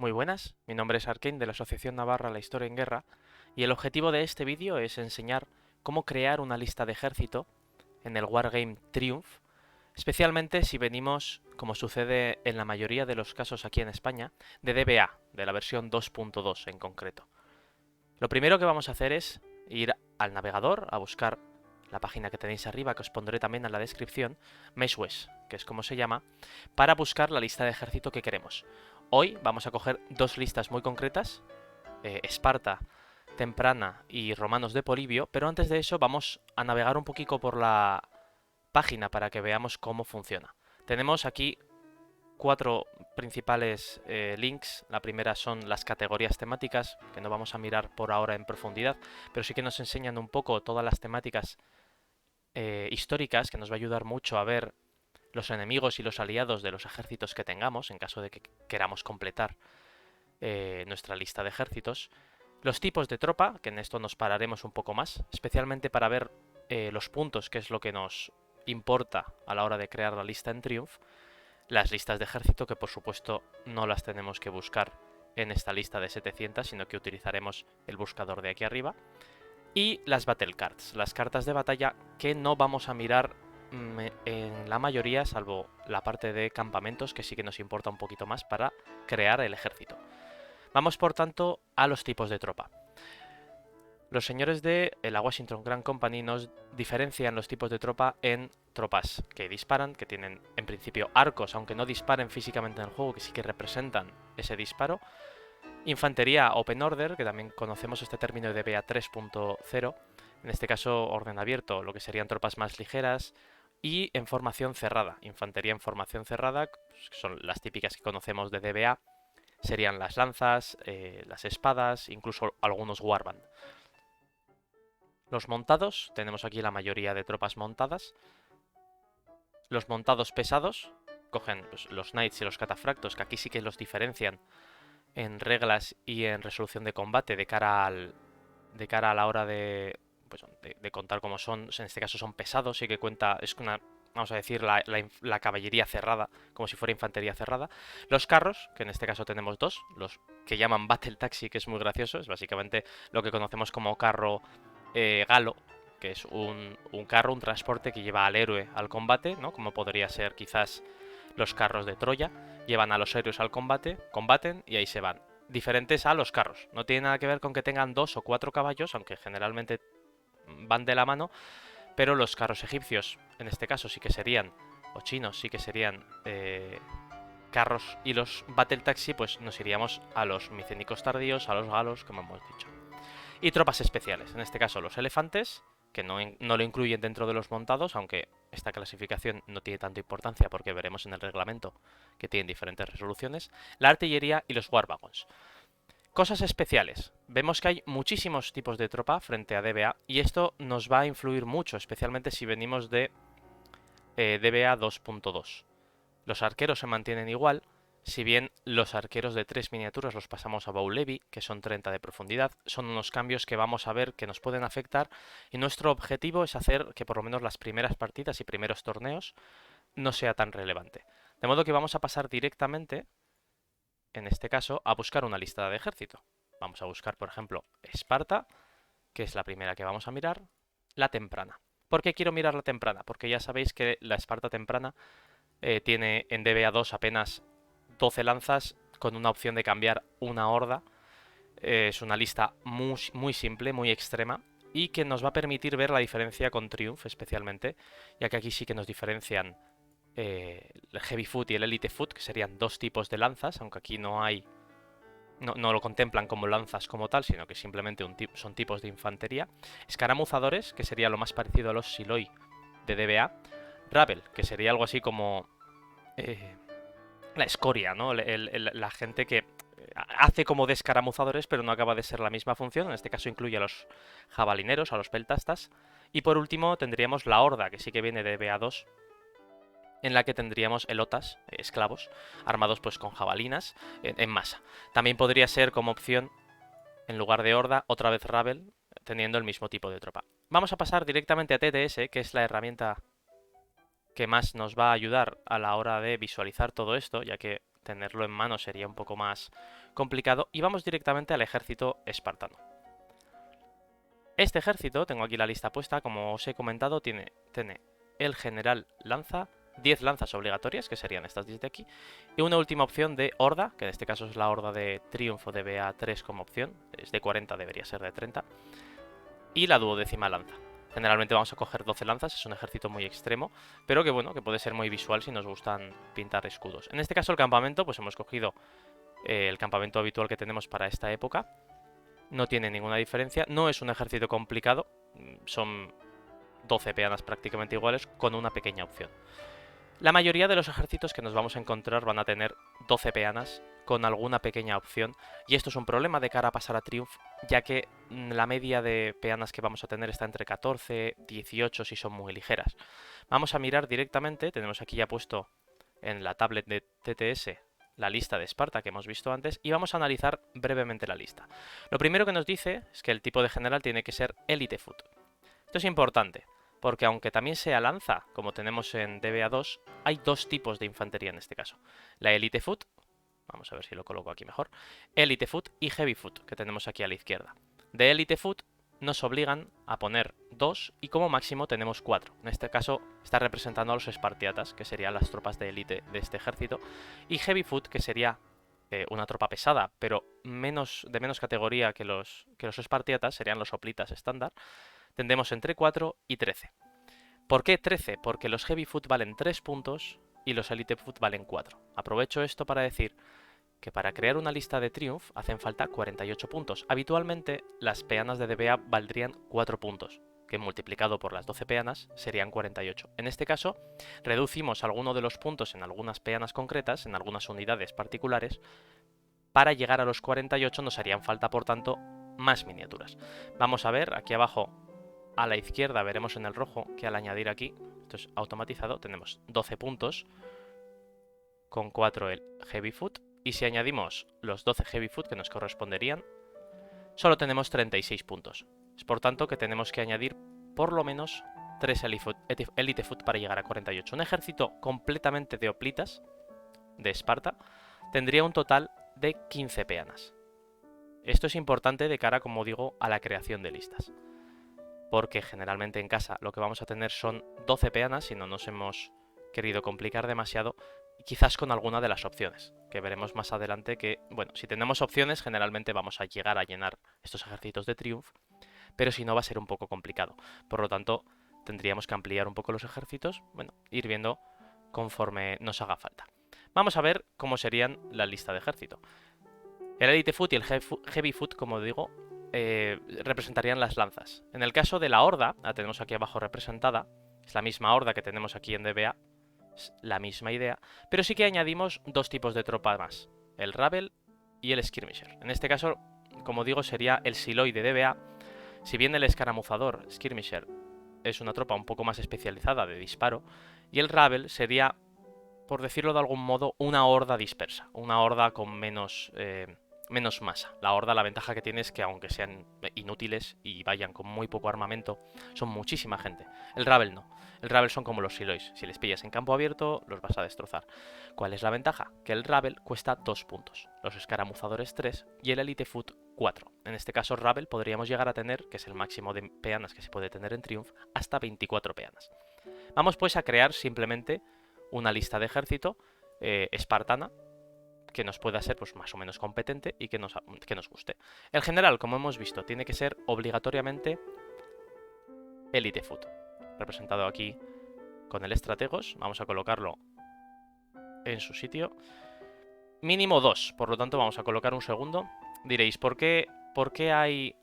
Muy buenas, mi nombre es Arkane de la Asociación Navarra La Historia en Guerra y el objetivo de este vídeo es enseñar cómo crear una lista de ejército en el Wargame Triumph, especialmente si venimos, como sucede en la mayoría de los casos aquí en España, de DBA, de la versión 2.2 en concreto. Lo primero que vamos a hacer es ir al navegador a buscar la página que tenéis arriba, que os pondré también en la descripción, Meshwes, que es como se llama, para buscar la lista de ejército que queremos. Hoy vamos a coger dos listas muy concretas, Esparta, Temprana y Romanos de Polibio, pero antes de eso vamos a navegar un poquito por la página para que veamos cómo funciona. Tenemos aquí cuatro principales links. La primera son las categorías temáticas, que no vamos a mirar por ahora en profundidad, pero sí que nos enseñan un poco todas las temáticas históricas, que nos va a ayudar mucho a ver los enemigos y los aliados de los ejércitos que tengamos, en caso de que queramos completar nuestra lista de ejércitos. Los tipos de tropa, que en esto nos pararemos un poco más, especialmente para ver los puntos, que es lo que nos importa a la hora de crear la lista en Triumph. Las listas de ejército, que por supuesto no las tenemos que buscar en esta lista de 700, sino que utilizaremos el buscador de aquí arriba. Y las Battle Cards, las cartas de batalla que no vamos a mirar en la mayoría, salvo la parte de campamentos, que sí que nos importa un poquito más para crear el ejército. Vamos por tanto a los tipos de tropa. Los señores de la Washington Grand Company nos diferencian los tipos de tropa en tropas que disparan, que tienen en principio arcos, aunque no disparen físicamente en el juego, que sí que representan ese disparo. Infantería Open Order, que también conocemos este término de BA 3.0, en este caso orden abierto, lo que serían tropas más ligeras. Y en formación cerrada, infantería en formación cerrada, que son las típicas que conocemos de DBA, serían las lanzas, las espadas, incluso algunos warband. Los montados, tenemos aquí la mayoría de tropas montadas. Los montados pesados, cogen pues, los knights y los catafractos, que aquí sí que los diferencian en reglas y en resolución de combate de cara a la hora pues, de contar cómo son. En este caso son pesados, sí que cuenta, es una, vamos a decir, la caballería cerrada, como si fuera infantería cerrada. Los carros, que en este caso tenemos dos, los que llaman Battle Taxi, que es muy gracioso, es básicamente lo que conocemos como carro galo, que es un carro, un transporte que lleva al héroe al combate, ¿no? Como podría ser quizás los carros de Troya. Llevan a los héroes al combate, combaten y ahí se van. Diferentes a los carros. No tiene nada que ver con que tengan 2 o 4 caballos, aunque generalmente van de la mano, pero los carros egipcios, en este caso sí que serían, o chinos sí que serían carros, y los Battle Taxi pues nos iríamos a los micénicos tardíos, a los galos, como hemos dicho. Y tropas especiales, en este caso los elefantes, que no lo incluyen dentro de los montados, aunque esta clasificación no tiene tanta importancia porque veremos en el reglamento que tienen diferentes resoluciones, la artillería y los warbagons. Cosas especiales. Vemos que hay muchísimos tipos de tropa frente a DBA y esto nos va a influir mucho, especialmente si venimos de DBA 2.2. Los arqueros se mantienen igual, si bien los arqueros de 3 miniaturas los pasamos a Bow Levi, que son 30 de profundidad, son unos cambios que vamos a ver que nos pueden afectar y nuestro objetivo es hacer que por lo menos las primeras partidas y primeros torneos no sea tan relevante. De modo que vamos a pasar directamente, en este caso, a buscar una lista de ejército. Vamos a buscar, por ejemplo, Esparta, que es la primera que vamos a mirar, la temprana. ¿Por qué quiero mirar la temprana? Porque ya sabéis que la Esparta temprana tiene en DBA 2 apenas 12 lanzas con una opción de cambiar una horda. Es una lista muy simple, muy extrema y que nos va a permitir ver la diferencia con Triumph especialmente, ya que aquí sí que nos diferencian el Heavy Foot y el Elite Foot, que serían dos tipos de lanzas, aunque aquí no hay, no lo contemplan como lanzas como tal, sino que simplemente son tipos de infantería. Escaramuzadores, que sería lo más parecido a los Siloi de DBA. Rabel, que sería algo así como eh, la escoria, ¿no? La gente que hace como de escaramuzadores, pero no acaba de ser la misma función. En este caso incluye a los jabalineros, a los peltastas. Y por último tendríamos la horda, que sí que viene de BA2, en la que tendríamos elotas, esclavos, armados pues con jabalinas en masa. También podría ser como opción, en lugar de horda, otra vez Rabel, teniendo el mismo tipo de tropa. Vamos a pasar directamente a TTS, que es la herramienta que más nos va a ayudar a la hora de visualizar todo esto, ya que tenerlo en mano sería un poco más complicado. Y vamos directamente al ejército espartano. Este ejército, tengo aquí la lista puesta, como os he comentado, tiene el general lanza, 10 lanzas obligatorias, que serían estas 10 de aquí, y una última opción de horda, que en este caso es la horda de triunfo de BA3 como opción, es de 40, debería ser de 30, y la duodécima lanza. Generalmente vamos a coger 12 lanzas, es un ejército muy extremo, pero que bueno, que puede ser muy visual si nos gustan pintar escudos. En este caso el campamento, pues hemos cogido el campamento habitual que tenemos para esta época. No tiene ninguna diferencia, no es un ejército complicado, son 12 peanas prácticamente iguales con una pequeña opción. La mayoría de los ejércitos que nos vamos a encontrar van a tener 12 peanas con alguna pequeña opción, y esto es un problema de cara a pasar a Triumph, ya que la media de peanas que vamos a tener está entre 14, 18 si son muy ligeras. Vamos a mirar directamente, tenemos aquí ya puesto en la tablet de TTS la lista de Esparta que hemos visto antes, y vamos a analizar brevemente la lista. Lo primero que nos dice es que el tipo de general tiene que ser Elite Foot. Esto es importante, porque aunque también sea lanza, como tenemos en DBA2, hay dos tipos de infantería en este caso. La Elite Foot, vamos a ver si lo coloco aquí mejor, Elite Foot y Heavy Foot, que tenemos aquí a la izquierda. De Elite Foot nos obligan a poner 2 y como máximo tenemos 4. En este caso está representando a los espartiatas, que serían las tropas de élite de este ejército, y Heavy Foot, que sería una tropa pesada, pero de menos categoría que los espartiatas, serían los hoplitas estándar. Tendremos entre 4 y 13. ¿Por qué 13? Porque los Heavy Foot valen 3 puntos y los Elite Foot valen 4. Aprovecho esto para decir que para crear una lista de Triumph hacen falta 48 puntos. Habitualmente las peanas de DBA valdrían 4 puntos, que multiplicado por las 12 peanas serían 48. En este caso, reducimos alguno de los puntos en algunas peanas concretas, en algunas unidades particulares. Para llegar a los 48 nos harían falta, por tanto, más miniaturas. Vamos a ver, aquí abajo a la izquierda veremos en el rojo que al añadir aquí, esto es automatizado, tenemos 12 puntos con 4 el Heavy Foot. Y si añadimos los 12 Heavy Foot que nos corresponderían, solo tenemos 36 puntos. Es por tanto que tenemos que añadir por lo menos 3 Elite Foot para llegar a 48. Un ejército completamente de hoplitas de Esparta tendría un total de 15 peanas. Esto es importante de cara, como digo, a la creación de listas, porque generalmente en casa lo que vamos a tener son 12 peanas si no nos hemos querido complicar demasiado, quizás con alguna de las opciones, que veremos más adelante que, bueno, si tenemos opciones generalmente vamos a llegar a llenar estos ejércitos de Triumph, pero si no va a ser un poco complicado. Por lo tanto, tendríamos que ampliar un poco los ejércitos, bueno, ir viendo conforme nos haga falta. Vamos a ver cómo serían la lista de ejército. El Elite Foot y el Heavy Foot, como digo, representarían las lanzas. En el caso de la horda, la tenemos aquí abajo representada, es la misma horda que tenemos aquí en DBA, es la misma idea, pero sí que añadimos dos tipos de tropa más, el Rabel y el Skirmisher. En este caso, como digo, sería el Siloi de DBA. Si bien el escaramuzador Skirmisher es una tropa un poco más especializada de disparo, y el Rabel sería, por decirlo de algún modo, una horda dispersa, una horda con menos masa. La horda, la ventaja que tiene es que aunque sean inútiles y vayan con muy poco armamento, son muchísima gente. El Rabel no. El Rabel son como los Silois. Si les pillas en campo abierto, los vas a destrozar. ¿Cuál es la ventaja? Que el Rabel cuesta 2 puntos, los escaramuzadores 3 y el Elite Foot 4. En este caso, Rabel podríamos llegar a tener, que es el máximo de peanas que se puede tener en Triumph, hasta 24 peanas. Vamos pues a crear simplemente una lista de ejército espartana, que nos pueda ser pues más o menos competente y que nos guste. El general, como hemos visto, tiene que ser obligatoriamente Elite Foot, representado aquí con el estrategos. Vamos a colocarlo en su sitio. Mínimo 2, por lo tanto vamos a colocar un segundo. Diréis, ¿por qué hay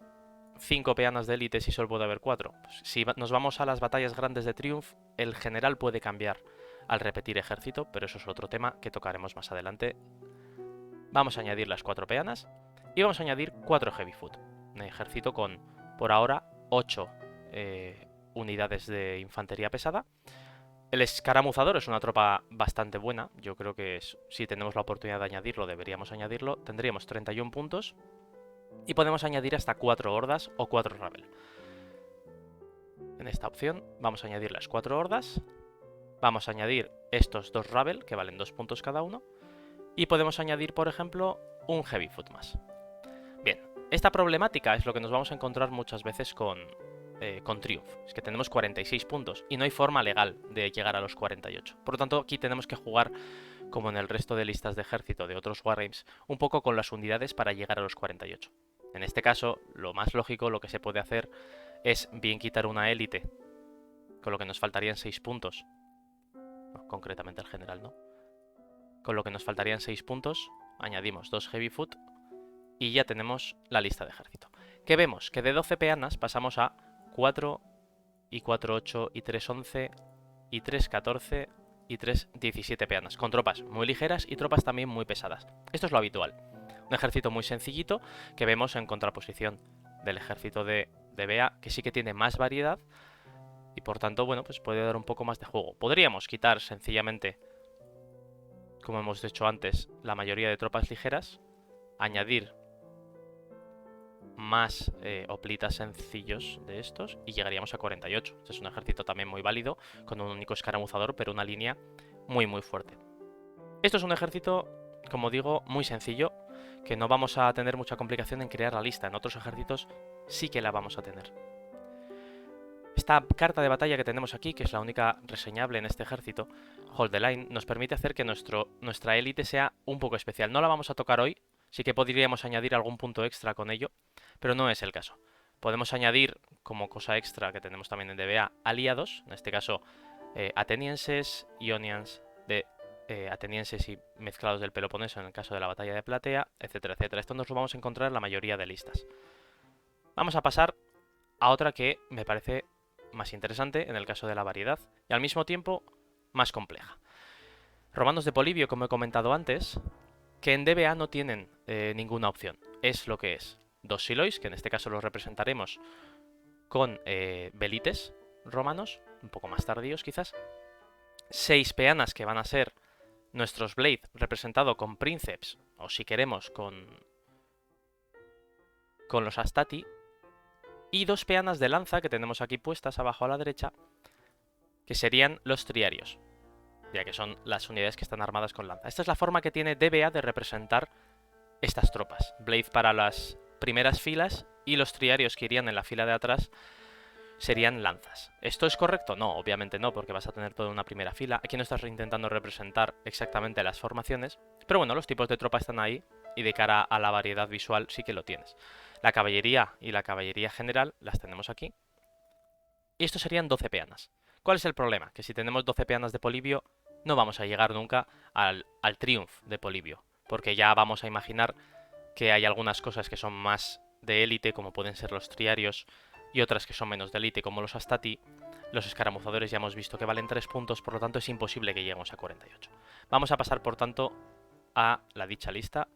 5 peanas de élite si solo puede haber 4? Pues si nos vamos a las batallas grandes de Triumph, el general puede cambiar al repetir ejército, pero eso es otro tema que tocaremos más adelante. Vamos a añadir las 4 peanas y vamos a añadir 4 Heavy Foot. Un ejército con, por ahora, 8 unidades de infantería pesada. El escaramuzador es una tropa bastante buena. Yo creo que si tenemos la oportunidad de añadirlo, deberíamos añadirlo. Tendríamos 31 puntos y podemos añadir hasta 4 hordas o 4 Rabel. En esta opción vamos a añadir las 4 hordas. Vamos a añadir estos 2 Rabel, que valen 2 puntos cada uno. y podemos añadir, por ejemplo, un Heavy Foot más. Bien, esta problemática es lo que nos vamos a encontrar muchas veces con Triumph. Es que tenemos 46 puntos y no hay forma legal de llegar a los 48. Por lo tanto, aquí tenemos que jugar, como en el resto de listas de ejército de otros wargames, un poco con las unidades para llegar a los 48. En este caso, lo más lógico, lo que se puede hacer es bien quitar una élite, con lo que nos faltarían 6 puntos. No, concretamente el general, ¿no? Con lo que nos faltarían 6 puntos, añadimos 2 Heavy Foot y ya tenemos la lista de ejército. ¿Qué vemos? Que de 12 peanas pasamos a 4 y 4, 8 y 3, 11 y 3, 14 y 3, 17 peanas, con tropas muy ligeras y tropas también muy pesadas. Esto es lo habitual. Un ejército muy sencillito que vemos en contraposición del ejército de BA, que sí que tiene más variedad y por tanto, bueno, pues puede dar un poco más de juego. Podríamos quitar sencillamente, como hemos hecho antes, la mayoría de tropas ligeras, añadir más hoplitas sencillos de estos y llegaríamos a 48. Este es un ejército también muy válido, con un único escaramuzador, pero una línea muy fuerte. Esto es un ejército, como digo, muy sencillo, que no vamos a tener mucha complicación en crear la lista. En otros ejércitos sí que la vamos a tener. Esta carta de batalla que tenemos aquí, que es la única reseñable en este ejército, Hold the Line, nos permite hacer que nuestra élite sea un poco especial. No la vamos a tocar hoy, sí que podríamos añadir algún punto extra con ello, pero no es el caso. Podemos añadir, como cosa extra que tenemos también en DBA, aliados, en este caso atenienses, ionians, atenienses y mezclados del Peloponeso en el caso de la batalla de Platea, etcétera, etcétera. Esto nos lo vamos a encontrar en la mayoría de listas. Vamos a pasar a otra que me parece más interesante en el caso de la variedad y al mismo tiempo más compleja. Romanos de Polibio, como he comentado antes, que en DBA no tienen ninguna opción. Es lo que es. 2 silois, que en este caso los representaremos con velites romanos, un poco más tardíos quizás. 6 peanas, que van a ser nuestros blade, representado con princeps, o si queremos con los astati. Y 2 peanas de lanza que tenemos aquí puestas abajo a la derecha, que serían los triarios, ya que son las unidades que están armadas con lanza. Esta es la forma que tiene DBA de representar estas tropas. Blade para las primeras filas y los triarios que irían en la fila de atrás serían lanzas. ¿Esto es correcto? No, obviamente no, porque vas a tener toda una primera fila. Aquí no estás intentando representar exactamente las formaciones, pero bueno, los tipos de tropa están ahí y de cara a la variedad visual sí que lo tienes. La caballería y la caballería general las tenemos aquí. Y estos serían 12 peanas. ¿Cuál es el problema? Que si tenemos 12 peanas de Polibio, no vamos a llegar nunca al Triumph de Polibio, porque ya vamos a imaginar que hay algunas cosas que son más de élite, como pueden ser los triarios, y otras que son menos de élite, como los astati. Los escaramuzadores ya hemos visto que valen 3 puntos, por lo tanto es imposible que lleguemos a 48. Vamos a pasar, por tanto, a la dicha lista.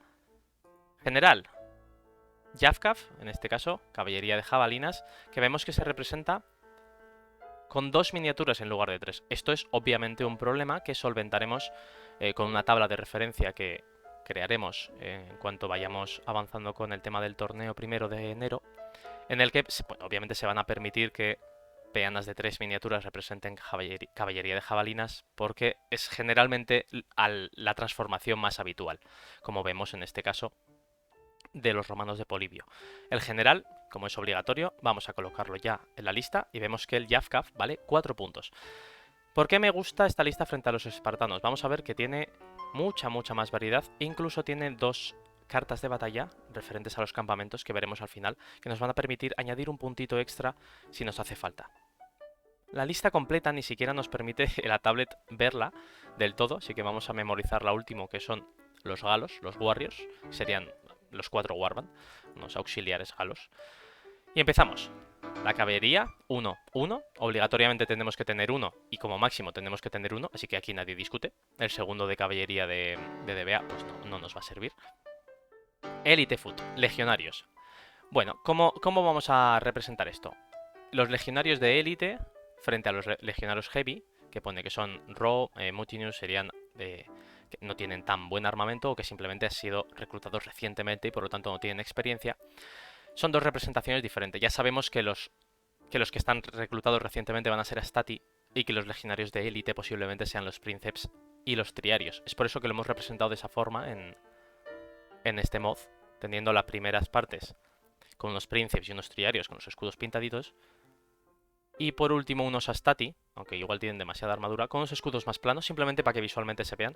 General, Yavkaf, en este caso, caballería de jabalinas, que vemos que se representa con 2 miniaturas en lugar de 3. Esto es obviamente un problema que solventaremos con una tabla de referencia que crearemos en cuanto vayamos avanzando con el tema del torneo 1 de enero, en el que obviamente se van a permitir que peanas de 3 miniaturas representen caballería de jabalinas, porque es generalmente la transformación más habitual, como vemos en este caso de los romanos de Polibio. El general, como es obligatorio, vamos a colocarlo ya en la lista y vemos que el Yavkaf vale 4 puntos. ¿Por qué me gusta esta lista frente a los espartanos? Vamos a ver que tiene mucha más variedad, e incluso tiene 2 cartas de batalla referentes a los campamentos que veremos al final, que nos van a permitir añadir un puntito extra si nos hace falta. La lista completa ni siquiera nos permite en la tablet verla del todo, así que vamos a memorizar la última, que son los galos, los warriors, que serían los 4 warband, unos auxiliares galos. Y empezamos. La caballería, 1, 1. Obligatoriamente tenemos que tener 1 y como máximo tenemos que tener 1, así que aquí nadie discute. El segundo de caballería de DBA pues no nos va a servir. Elite Foot, legionarios. Bueno, ¿cómo vamos a representar esto? Los legionarios de élite frente a los legionarios heavy, que pone que son raw, mutinous, serían que no tienen tan buen armamento o que simplemente han sido reclutados recientemente y por lo tanto no tienen experiencia. Son 2 representaciones diferentes. Ya sabemos que los que están reclutados recientemente van a ser astati y que los legionarios de élite posiblemente sean los princeps y los triarios. Es por eso que lo hemos representado de esa forma en este mod, teniendo las primeras partes con unos príncipes y unos triarios con los escudos pintaditos. Y por último unos astati, aunque igual tienen demasiada armadura, con unos escudos más planos, simplemente para que visualmente se vean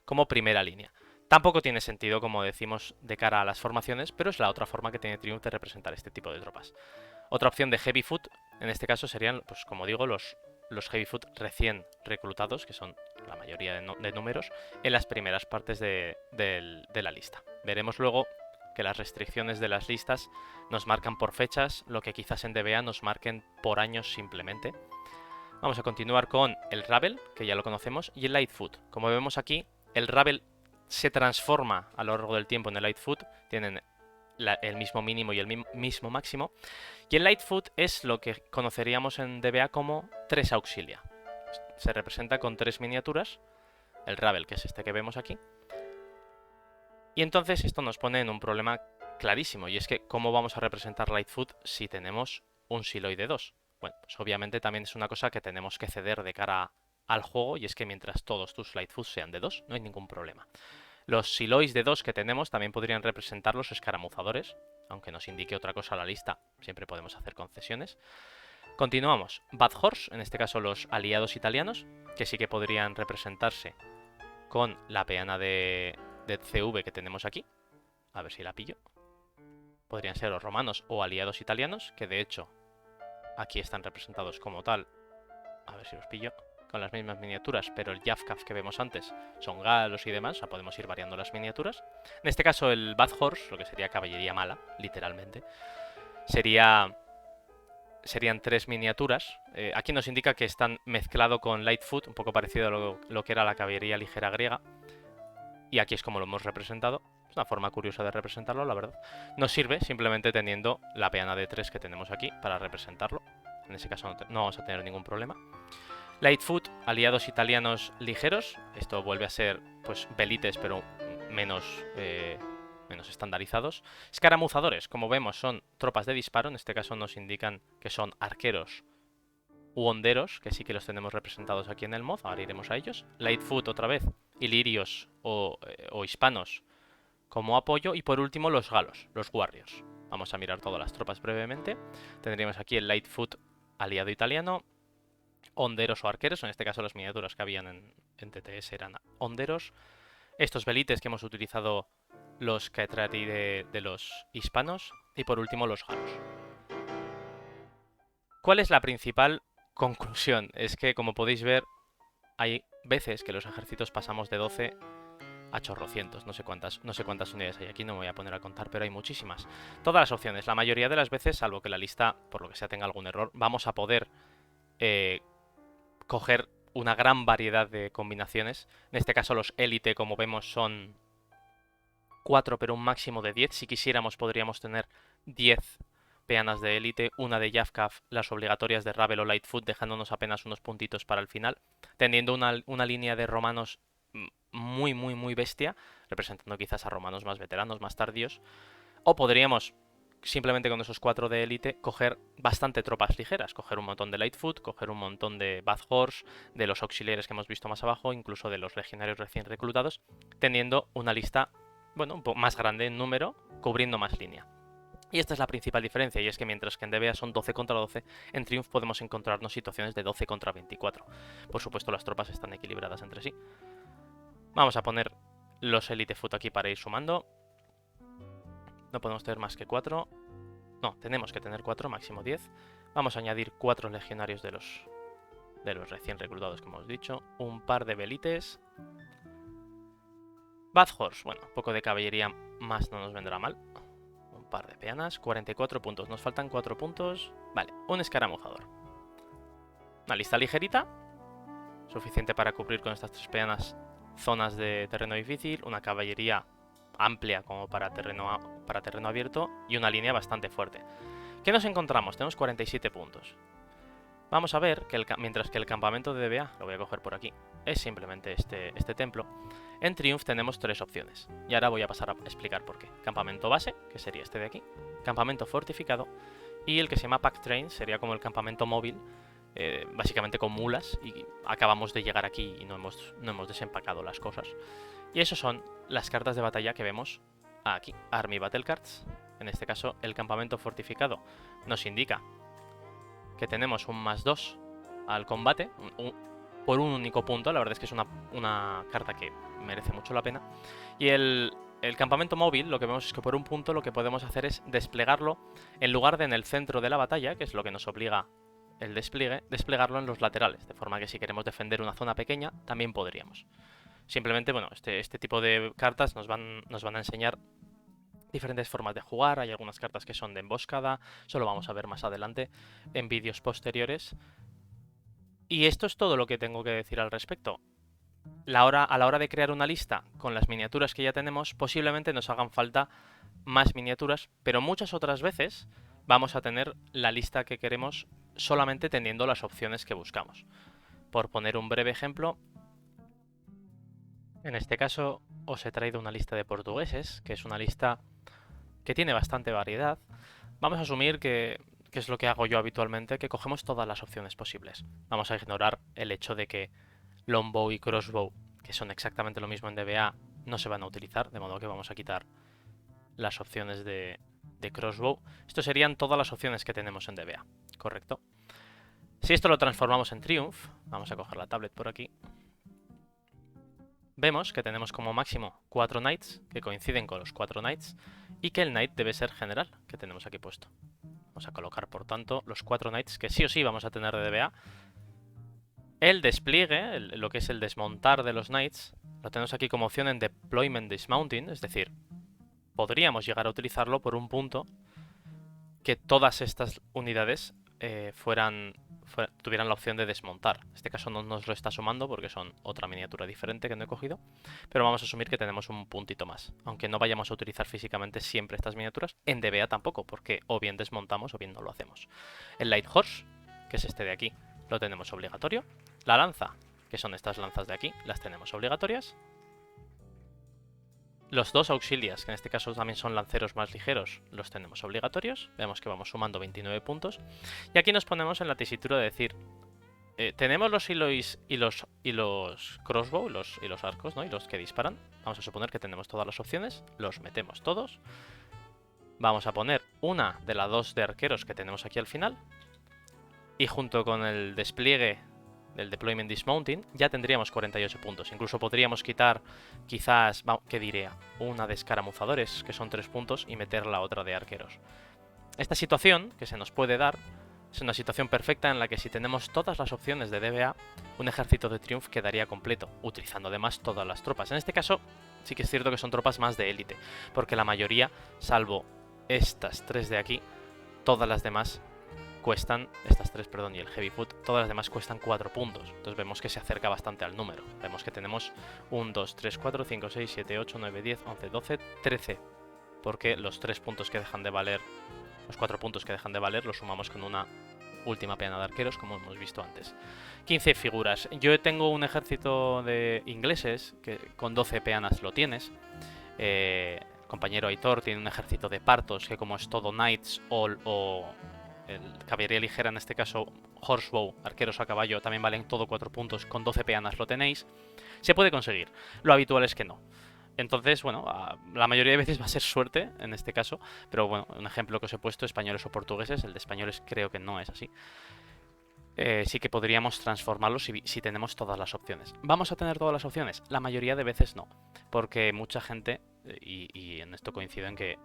como primera línea. Tampoco tiene sentido, como decimos, de cara a las formaciones, pero es la otra forma que tiene Triumph de representar este tipo de tropas. Otra opción de Heavy Foot, en este caso serían, pues como digo, los Heavy Foot recién reclutados, que son la mayoría de números, en las primeras partes de la lista. Veremos luego que las restricciones de las listas nos marcan por fechas, lo que quizás en DBA nos marquen por años simplemente. Vamos a continuar con el Ravel, que ya lo conocemos, y el Lightfoot. Como vemos aquí, el Ravel se transforma a lo largo del tiempo en el Lightfoot, tienen el mismo mínimo y el mismo máximo, y el Lightfoot es lo que conoceríamos en DBA como 3 auxilia. Se representa con 3 miniaturas, el Ravel, que es este que vemos aquí, y entonces esto nos pone en un problema clarísimo, y es que ¿cómo vamos a representar Lightfoot si tenemos un Siloy de 2? Bueno, pues obviamente también es una cosa que tenemos que ceder de cara al juego, y es que mientras todos tus Lightfoot sean de 2, no hay ningún problema. Los Siloys de 2 que tenemos también podrían representar los escaramuzadores, aunque nos indique otra cosa la lista, siempre podemos hacer concesiones. Continuamos. Bad Horse, en este caso los aliados italianos, que sí que podrían representarse con la peana de CV que tenemos aquí. A ver si la pillo. Podrían ser los romanos o aliados italianos, que de hecho aquí están representados como tal. A ver si los pillo. Con las mismas miniaturas, pero el Jafkaf que vemos antes son galos y demás, o sea, podemos ir variando las miniaturas. En este caso el Bad Horse, lo que sería caballería mala, literalmente, serían 3 miniaturas. Aquí nos indica que están mezclado con Lightfoot, un poco parecido a lo que era la caballería ligera griega. Y aquí es como lo hemos representado. Es una forma curiosa de representarlo, la verdad. Nos sirve simplemente teniendo la peana de 3 que tenemos aquí para representarlo. En ese caso no vamos a tener ningún problema. Lightfoot, aliados italianos ligeros. Esto vuelve a ser, pues, velites, pero menos estandarizados. Escaramuzadores, como vemos, son tropas de disparo. En este caso nos indican que son arqueros u honderos, que sí que los tenemos representados aquí en el mod. Ahora iremos a ellos. Lightfoot, otra vez, ilirios o hispanos como apoyo. Y por último, los galos, los warriors. Vamos a mirar todas las tropas brevemente. Tendríamos aquí el Lightfoot aliado italiano, honderos o arqueros, en este caso las miniaturas que habían en TTS eran honderos. Estos velites que hemos utilizado los Caetrati de los hispanos. Y por último los galos. ¿Cuál es la principal conclusión? Es que, como podéis ver, hay veces que los ejércitos pasamos de 12 a chorrocientos. No sé cuántas unidades hay aquí, no me voy a poner a contar, pero hay muchísimas. Todas las opciones, la mayoría de las veces, salvo que la lista, por lo que sea, tenga algún error, vamos a poder coger una gran variedad de combinaciones. En este caso los élite, como vemos, son 4, pero un máximo de 10. Si quisiéramos podríamos tener 10 peanas de élite, una de Jafkaf, las obligatorias de Ravel o Lightfoot, dejándonos apenas unos puntitos para el final, teniendo una línea de romanos muy bestia, representando quizás a romanos más veteranos, más tardíos. O podríamos, simplemente con esos 4 de élite, coger bastante tropas ligeras, coger un montón de Lightfoot, coger un montón de Bad Horse, de los auxiliares que hemos visto más abajo, incluso de los legionarios recién reclutados, teniendo una lista, bueno, un poco más grande en número, cubriendo más línea. Y esta es la principal diferencia, y es que mientras que en DBA son 12 contra 12, en Triumph podemos encontrarnos situaciones de 12 contra 24. Por supuesto, las tropas están equilibradas entre sí. Vamos a poner los Elite Foot aquí para ir sumando. No podemos tener más que 4. No, tenemos que tener 4, máximo 10. Vamos a añadir 4 legionarios de los recién reclutados, como hemos dicho. Un par de velites. Bad Horse, bueno, un poco de caballería más no nos vendrá mal. Un par de peanas, 44 puntos. Nos faltan 4 puntos. Vale, un escaramuzador. Una lista ligerita. Suficiente para cubrir con estas 3 peanas zonas de terreno difícil. Una caballería amplia como para terreno abierto. Y una línea bastante fuerte. ¿Qué nos encontramos? Tenemos 47 puntos. Vamos a ver que mientras que el campamento de DBA, lo voy a coger por aquí, es simplemente este templo, en Triumph tenemos 3 opciones. Y ahora voy a pasar a explicar por qué. Campamento base, que sería este de aquí. Campamento fortificado. Y el que se llama Pack Train sería como el campamento móvil, básicamente con mulas, y acabamos de llegar aquí y no hemos desempacado las cosas. Y esas son las cartas de batalla que vemos aquí, Army Battle Cards. En este caso, el campamento fortificado nos indica que tenemos un +2 al combate, por un único punto. La verdad es que es una carta que merece mucho la pena. Y el campamento móvil, lo que vemos es que por un punto lo que podemos hacer es desplegarlo, en lugar de en el centro de la batalla, que es lo que nos obliga el despliegue, desplegarlo en los laterales, de forma que si queremos defender una zona pequeña, también podríamos. Simplemente, bueno, este tipo de cartas nos van a enseñar diferentes formas de jugar. Hay algunas cartas que son de emboscada, eso lo vamos a ver más adelante en vídeos posteriores. Y esto es todo lo que tengo que decir al respecto. A la hora de crear una lista con las miniaturas que ya tenemos, posiblemente nos hagan falta más miniaturas, pero muchas otras veces vamos a tener la lista que queremos solamente teniendo las opciones que buscamos. Por poner un breve ejemplo, en este caso os he traído una lista de portugueses, que es una lista que tiene bastante variedad. Vamos a asumir que es lo que hago yo habitualmente, que cogemos todas las opciones posibles. Vamos a ignorar el hecho de que longbow y crossbow, que son exactamente lo mismo en DBA, no se van a utilizar, de modo que vamos a quitar las opciones de crossbow. Esto serían todas las opciones que tenemos en DBA, ¿correcto? Si esto lo transformamos en Triumph, vamos a coger la tablet por aquí, vemos que tenemos como máximo 4 knights, que coinciden con los 4 knights, y que el knight debe ser general, que tenemos aquí puesto. Vamos a colocar, por tanto, los 4 knights que sí o sí vamos a tener de DBA. El despliegue, lo que es el desmontar de los knights, lo tenemos aquí como opción en Deployment Dismounting, es decir, podríamos llegar a utilizarlo por un punto que todas estas unidades tuvieran la opción de desmontar. En este caso no nos lo está sumando porque son otra miniatura diferente que no he cogido, pero vamos a asumir que tenemos un puntito más, aunque no vayamos a utilizar físicamente siempre estas miniaturas, en DBA tampoco, porque o bien desmontamos o bien no lo hacemos. El Light Horse, que es este de aquí, lo tenemos obligatorio. La lanza, que son estas lanzas de aquí, las tenemos obligatorias. Los 2 auxilias, que en este caso también son lanceros más ligeros, los tenemos obligatorios. Vemos que vamos sumando 29 puntos. Y aquí nos ponemos en la tesitura de decir, tenemos los Ilois y los crossbow, y los arcos, ¿no? Y los que disparan. Vamos a suponer que tenemos todas las opciones, los metemos todos. Vamos a poner una de las 2 de arqueros que tenemos aquí al final. Y junto con el despliegue del Deployment Dismounting ya tendríamos 48 puntos. Incluso podríamos quitar, quizás, ¿qué diría? Una de escaramuzadores, que son 3 puntos, y meter la otra de arqueros. Esta situación que se nos puede dar es una situación perfecta en la que si tenemos todas las opciones de DBA, un ejército de Triumph quedaría completo, utilizando además todas las tropas. En este caso sí que es cierto que son tropas más de élite, porque la mayoría, salvo estas 3 de aquí, todas las demás cuestan, estas 3, perdón, y el Heavy Foot, todas las demás cuestan 4 puntos. Entonces vemos que se acerca bastante al número. Vemos que tenemos 1, 2, 3, 4, 5, 6, 7, 8, 9, 10, 11, 12, 13. Porque los 3 puntos que dejan de valer, los 4 puntos que dejan de valer, los sumamos con una última peana de arqueros, como hemos visto antes. 15 figuras. Yo tengo un ejército de ingleses, que con 12 peanas lo tienes. Compañero Aitor tiene un ejército de partos, que como es todo knights o el caballería ligera, en este caso horsebow, arqueros a caballo, también valen todo 4 puntos, con 12 peanas lo tenéis. Se puede conseguir, lo habitual es que no. Entonces, bueno, la mayoría de veces va a ser suerte en este caso, pero bueno, un ejemplo que os he puesto, españoles o portugueses, el de españoles creo que no es así. Sí que podríamos transformarlos si tenemos todas las opciones. ¿Vamos a tener todas las opciones? La mayoría de veces no, porque mucha gente, y en esto coincido en que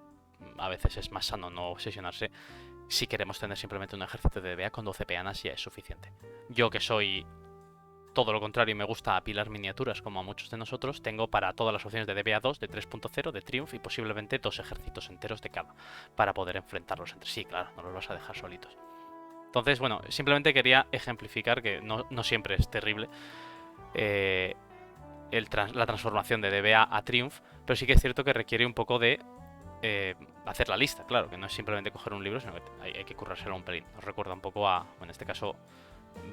a veces es más sano no obsesionarse, si queremos tener simplemente un ejército de DBA con 12 peanas ya es suficiente. Yo que soy todo lo contrario y me gusta apilar miniaturas como a muchos de nosotros, tengo para todas las opciones de DBA 2, de 3.0, de Triumph y posiblemente 2 ejércitos enteros de cada para poder enfrentarlos entre sí, claro, no los vas a dejar solitos. Entonces, bueno, simplemente quería ejemplificar que no siempre es terrible la transformación de DBA a Triumph, pero sí que es cierto que requiere un poco de hacer la lista, claro, que no es simplemente coger un libro, sino que hay que currárselo un pelín. Nos recuerda un poco en este caso,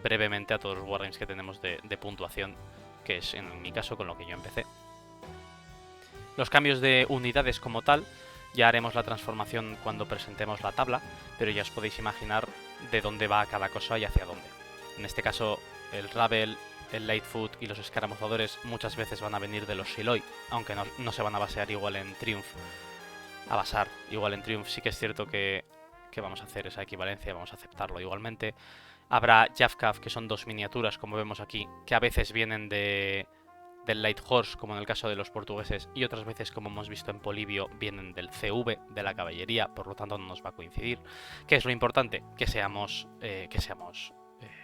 brevemente a todos los wargames que tenemos de puntuación, que es en mi caso con lo que yo empecé. Los cambios de unidades como tal, ya haremos la transformación cuando presentemos la tabla, pero ya os podéis imaginar de dónde va cada cosa y hacia dónde. En este caso, el Ravel, el Lightfoot y los escaramuzadores muchas veces van a venir de los Shiloi, aunque no se van a basear igual en Triumph. A basar igual en Triumph. Sí que es cierto que vamos a hacer esa equivalencia, vamos a aceptarlo igualmente. Habrá Javkaf, que son 2 miniaturas, como vemos aquí, que a veces vienen del Light Horse, como en el caso de los portugueses, y otras veces, como hemos visto en Polibio, vienen del CV, de la caballería, por lo tanto no nos va a coincidir. ¿Qué es lo importante? Que seamos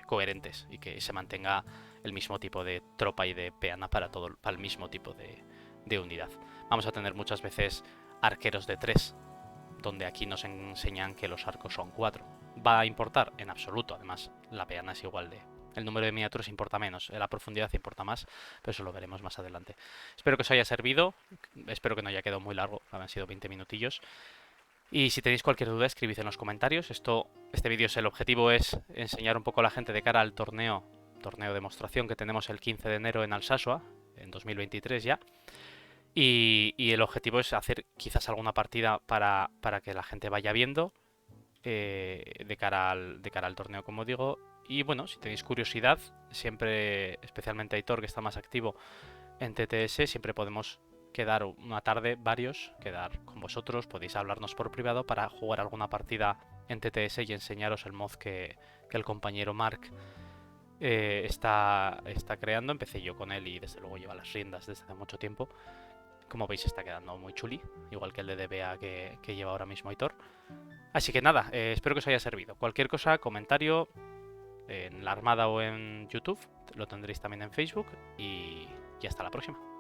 coherentes y que se mantenga el mismo tipo de tropa y de peana para el mismo tipo de unidad. Vamos a tener muchas veces arqueros de 3, donde aquí nos enseñan que los arcos son 4. ¿Va a importar? En absoluto. Además, la peana es igual de... El número de miniaturas importa menos, la profundidad importa más, pero eso lo veremos más adelante. Espero que os haya servido, espero que no haya quedado muy largo, han sido 20 minutillos. Y si tenéis cualquier duda, escribid en los comentarios. Este vídeo, el objetivo es enseñar un poco a la gente de cara al torneo demostración que tenemos el 15 de enero en Alsasua, en 2023 ya. Y el objetivo es hacer quizás alguna partida para que la gente vaya viendo de cara al torneo, como digo. Y bueno, si tenéis curiosidad, siempre, especialmente Aitor, que está más activo en TTS, siempre podemos quedar una tarde, quedar con vosotros, podéis hablarnos por privado para jugar alguna partida en TTS y enseñaros el mod que el compañero Mark está creando. Empecé yo con él y desde luego lleva las riendas desde hace mucho tiempo. Como veis, está quedando muy chuli, igual que el de DBA que lleva ahora mismo Aitor. Así que nada, espero que os haya servido. Cualquier cosa, comentario en la Armada o en YouTube, lo tendréis también en Facebook y hasta la próxima.